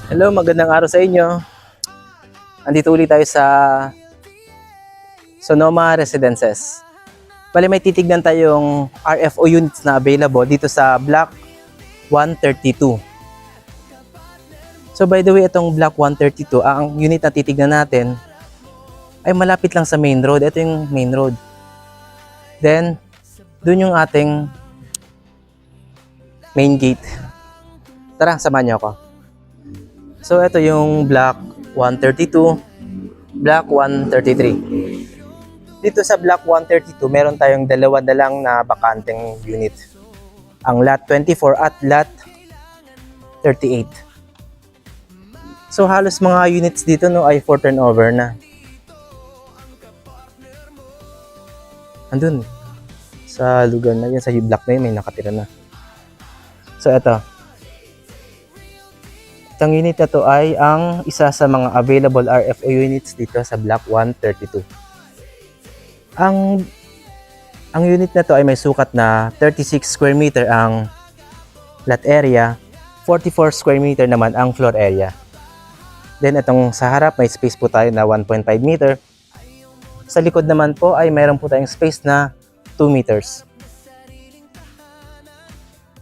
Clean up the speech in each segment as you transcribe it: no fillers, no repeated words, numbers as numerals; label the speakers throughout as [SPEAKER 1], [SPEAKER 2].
[SPEAKER 1] Hello, magandang araw sa inyo. Andito ulit tayo sa Sonoma Residences. Bali may titignan tayong RFO units na available dito sa Block 132. So by the way, itong Block 132, ang unit na titignan natin ay malapit lang sa main road. Ito yung main road. Then, dun yung ating main gate. Tara, samahan niyo ako. So, ito yung Block 132, Block 133. Dito sa Block 132, meron tayong dalawa na lang na bakanteng unit. Ang Lot 24 at Lot 38. So, halos mga units dito no, ay for turnover na. Andun, sa lugar na yun, sa block na yun, may nakatira na. So, ito. Itong unit na to ay ang isa sa mga available RFO units dito sa Block 132. Ang unit na to ay may sukat na 36 square meter ang lot area, 44 square meter naman ang floor area. Then itong sa harap may space po tayo na 1.5 meter. Sa likod naman po ay mayroon po tayong space na 2 meters.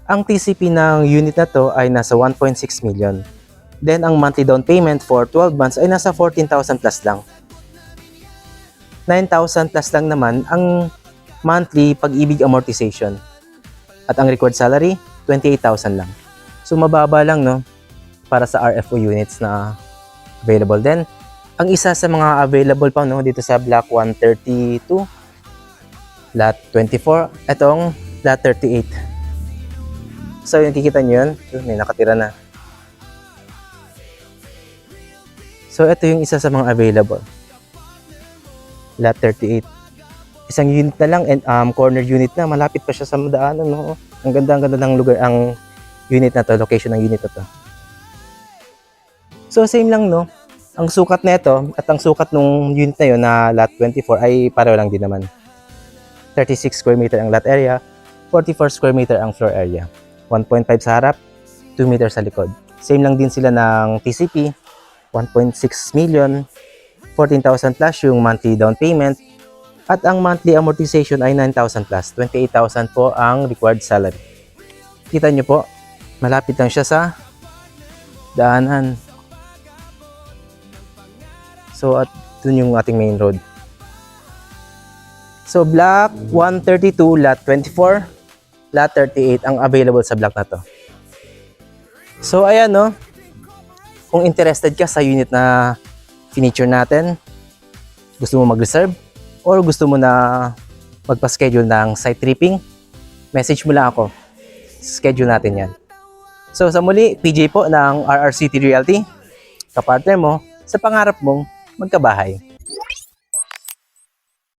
[SPEAKER 1] Ang TCP ng unit na to ay nasa 1.6 million. Then, ang monthly down payment for 12 months ay nasa 14,000 plus lang. 9,000 plus lang naman ang monthly pag-ibig amortization. At ang required salary, 28,000 lang. So, mababa lang no para sa RFO units na available. Then, ang isa sa mga available pa no dito sa Block 132, Lot 24, itong Lot 38. So, yung kikita nyo yun, may nakatira na. So, ito yung isa sa mga available. Lot 38. Isang unit na lang and corner unit na. Malapit pa siya sa daanan. No? Ang ganda ng lugar ang unit na to, location ng unit na to. So, same lang no. Ang sukat na ito at ang sukat ng unit na yun na Lot 24 ay pareho lang din naman. 36 square meter ang lot area, 44 square meter ang floor area. 1.5 sa harap, 2 meters sa likod. Same lang din sila ng TCP. 1.6 million, 14,000 plus yung monthly down payment, at ang monthly amortization ay 9,000 plus, 28,000 po ang required salary. Kita nyo po, malapit lang siya sa daanan. So, at dun yung ating main road. So, Block 132, Lot 24, Lot 38 ang available sa block na to. So, ayan no. Kung interested ka sa unit na finiture natin, gusto mo mag-reserve, or gusto mo na magpa-schedule ng site tripping, message mo lang ako. Schedule natin yan. So sa muli, PJ po ng RR City Realty, kapartner mo sa pangarap mong magkabahay.